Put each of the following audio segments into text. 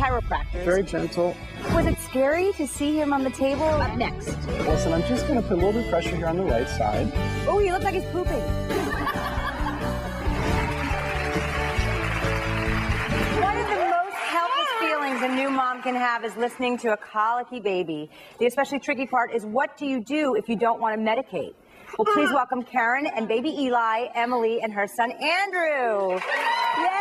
chiropractors. Very gentle. Was it scary to see him on the table? Up next. Listen, I'm just going to put a little bit of pressure here on the right side. Oh, he looks like he's pooping. One of the most helpless feelings a new mom can have is listening to a colicky baby. The especially tricky part is, what do you do if you don't want to medicate? Well, please welcome Karen and baby Eli, Emily, and her son Andrew. Yay!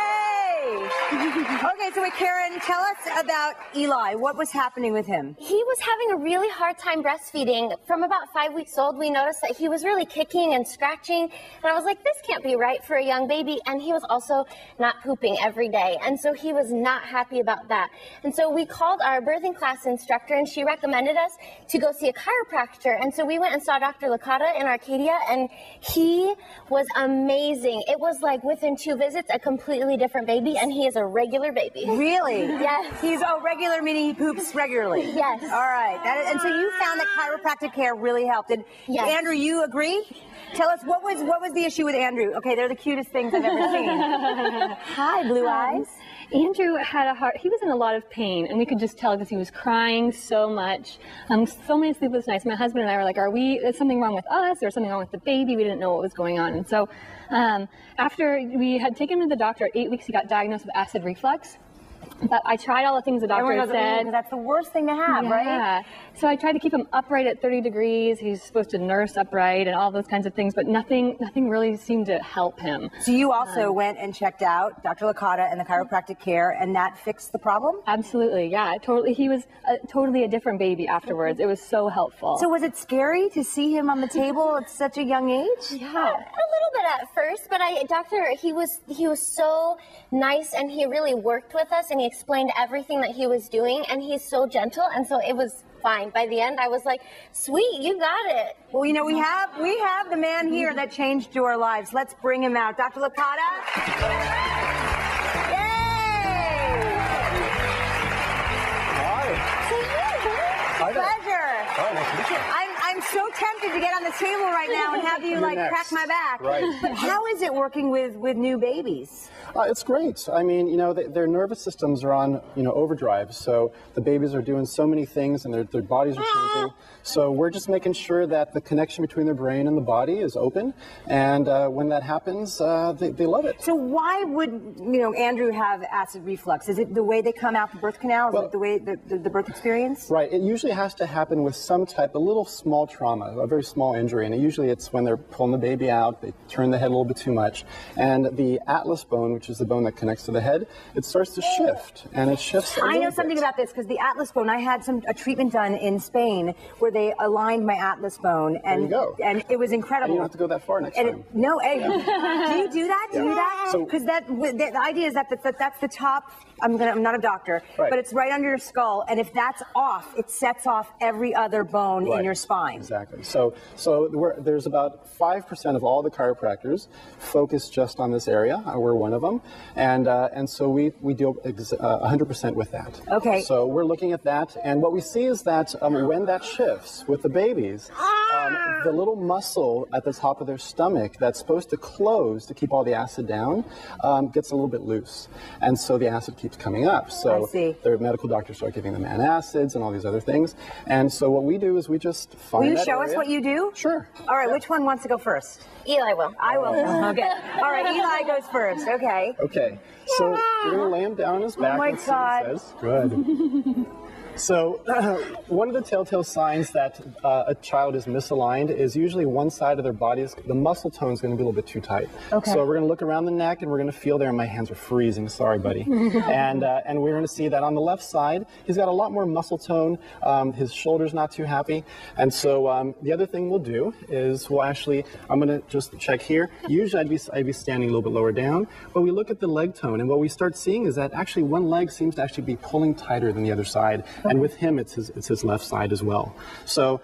Okay, so wait, Karen, tell us about Eli. What was happening with him? He was having a really hard time breastfeeding. From about 5 weeks old, we noticed that he was really kicking and scratching. And I was like, this can't be right for a young baby. And he was also not pooping every day. And so he was not happy about that. And so we called our birthing class instructor, and she recommended us to go see a chiropractor. And so we went and saw Dr. Licata in Arcadia, and he was amazing. It was like within 2 visits, a completely different baby, and he is a regular baby. Really? Yes. He's regular, meaning he poops regularly. Yes. All right. And so you found that chiropractic care really helped. And yes. Andrew, you agree? Tell us, what was the issue with Andrew? Okay, they're the cutest things I've ever seen. Hi, blue eyes. Andrew had he was in a lot of pain, and we could just tell because he was crying so much. So many sleepless nights. My husband and I were like, is something wrong with us or something wrong with the baby? We didn't know what was going on. And so after we had taken him to the doctor at 8 weeks, he got diagnosed with acid reflux. But I tried all the things the doctor had said. That's the worst thing to have, right? Yeah. So I tried to keep him upright at 30 degrees. He's supposed to nurse upright and all those kinds of things, but nothing really seemed to help him. So you also went and checked out Dr. Licata and the chiropractic care, and that fixed the problem? Absolutely, yeah. Totally. He was totally a different baby afterwards. It was so helpful. So was it scary to see him on the table at such a young age? Yeah, a little bit at first, but he was so nice, and he really worked with us, and he explained everything that he was doing, and he's so gentle, and so it was fine. By the end, I was like, sweet, you got it. Well, you know, we have the man here that changed your lives. Let's bring him out. Dr. Licata? Yay! Hi. Pleasure. Hi, nice to meet you. I'm so tempted to get on the table right now and have you like crack my back. Right. But how is it working with new babies? It's great. I mean, you know, their nervous systems are on, overdrive. So the babies are doing so many things, and their bodies are changing. So we're just making sure that the connection between their brain and the body is open. And when that happens, they love it. So why would, Andrew have acid reflux? Is it the way they come out the birth canal? Is it the way the birth experience? Right. It usually has to happen with some type, a little small trauma, a very small injury. And usually it's when they're pulling the baby out, they turn the head a little bit too much. And the atlas bone, which is the bone that connects to the head, it starts to shift, and it shifts. I know something about this because the atlas bone. I had a treatment done in Spain where they aligned my atlas bone, and and it was incredible. And you don't have to go that far next time. No, do you do that? Do you do that? So, because the idea is that's the top. I'm not a doctor, but it's right under your skull, and if that's off, it sets off every other bone in your spine. Exactly. So there's about 5% of all the chiropractors focus just on this area. We're one of them, and so we deal 100% with that. Okay. So we're looking at that, and what we see is that when that shifts with the babies, the little muscle at the top of their stomach that's supposed to close to keep all the acid down gets a little bit loose, and so the acid keeps coming up. So their medical doctors start giving them antacids and all these other things. And so what we do is we just find Will you show us what you do? Sure. All right, which one wants to go first? Eli will. I will. Okay. All right, Eli goes first. Okay. Okay. So we're going to lay him down on his back. Oh my and see what it says. Good. So one of the telltale signs that a child is misaligned is usually one side of their body, the muscle tone is going to be a little bit too tight. Okay. So we're going to look around the neck, and we're going to feel there, and my hands are freezing. Sorry, buddy. and we're going to see that on the left side, he's got a lot more muscle tone. His shoulder's not too happy. And so the other thing we'll do is I'm going to just check here. Usually I'd be standing a little bit lower down, but we look at the leg tone, and what we start seeing is that actually one leg seems to actually be pulling tighter than the other side. And with him, it's his left side as well. So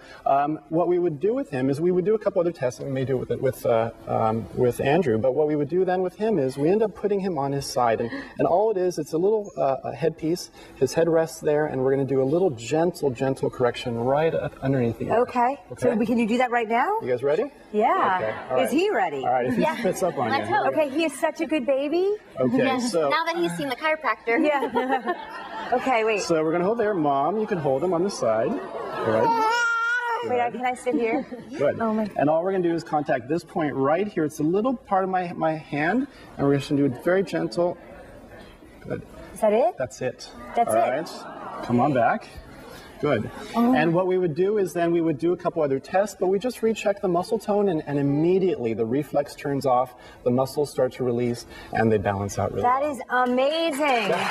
what we would do with him is we would do a couple other tests, and we may do it with Andrew, but what we would do then with him is we end up putting him on his side. And all it is, it's a little headpiece. His head rests there, and we're going to do a little gentle correction right underneath the ear. Okay. So can you do that right now? You guys ready? Yeah. Okay. All right. Is he ready? All right, if he fits up on you. Okay, he is such a good baby. Okay, so now that he's seen the chiropractor. Yeah. Okay, wait. So we're going to hold there. Mom, you can hold him on the side. All right. Wait, can I sit here? Good. Oh my. And all we're going to do is contact this point right here. It's a little part of my hand, and we're just going to do it very gentle. Good. Is that it? That's it. That's all it. Right. Come on back. Good. And what we would do is then we would do a couple other tests, but we just recheck the muscle tone, and immediately the reflex turns off, the muscles start to release, and they balance out really That well. is amazing. Yeah.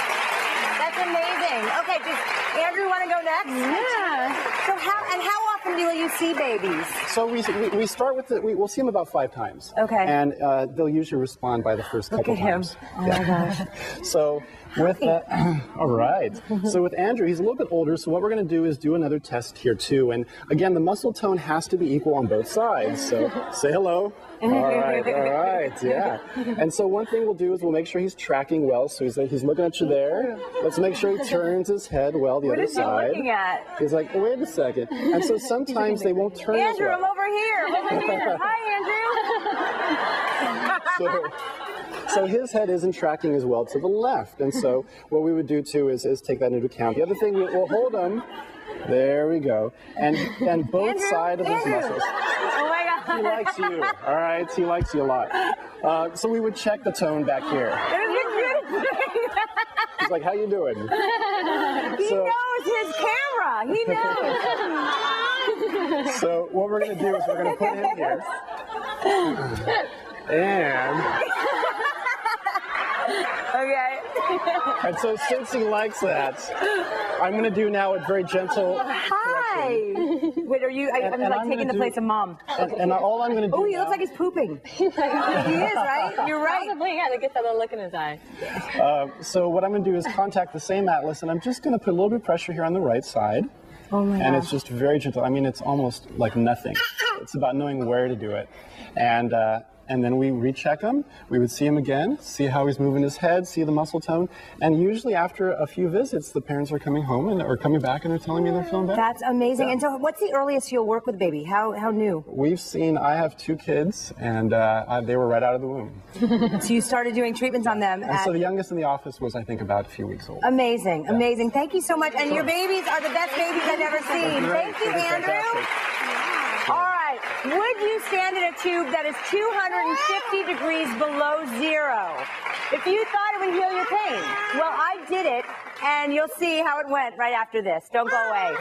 That's amazing. Okay, does Andrew want to go next? Yeah. So how often will you see babies? So we start with we'll see them about 5 times. Okay. And they'll usually respond by the first couple Look at him. times. Oh my gosh. So with all right. So with Andrew, he's a little bit older. So what we're going to do is do another test here too. And again, the muscle tone has to be equal on both sides. So say hello. All right, yeah. And so one thing we'll do is we'll make sure he's tracking well. So he's looking at you there. Let's make sure he turns his head well the What other is he side. looking at? He's like, wait a second. And so sometimes they won't turn as Andrew, well. I'm over here. Over here. Hi, Andrew. So his head isn't tracking as well to the left. And so what we would do too is take that into account. The other thing, we'll hold him. There we go. And both Andrew, sides of his Andrew. muscles. Oh my God. He likes you. All right, he likes you a lot. So we would check the tone back here. He's like, how you doing? He knows his camera. He knows. So what we're going to do is we're going to put him here. And so since he likes that, I'm going to do now a very gentle Hi. Wait, are you? I'm and like I'm taking gonna the place of Mom. and all I'm going to do Oh, he now- looks like he's pooping. He is, right? You're right. Probably, yeah, they get that little look in his eye. So what I'm going to do is contact the same atlas, and I'm just going to put a little bit of pressure here on the right side. Oh my And gosh. it's just very gentle. I mean, it's almost like nothing. It's about knowing where to do it. And then we recheck him. We would see him again, see how he's moving his head, see the muscle tone. And usually after a few visits, the parents are coming home or coming back and they're telling me they're feeling better. That's amazing. Yeah. And so what's the earliest you'll work with a baby? How new? I have 2 kids, and they were right out of the womb. So you started doing treatments on them. And so the youngest in the office was, I think, about a few weeks old. Amazing, amazing. Thank you so much. And your babies are the best babies I've ever seen. Thank you, Andrew. All right. Would you stand in a tube that is 250 degrees below zero if you thought it would heal your pain? Well, I did it, and you'll see how it went right after this. Don't go away.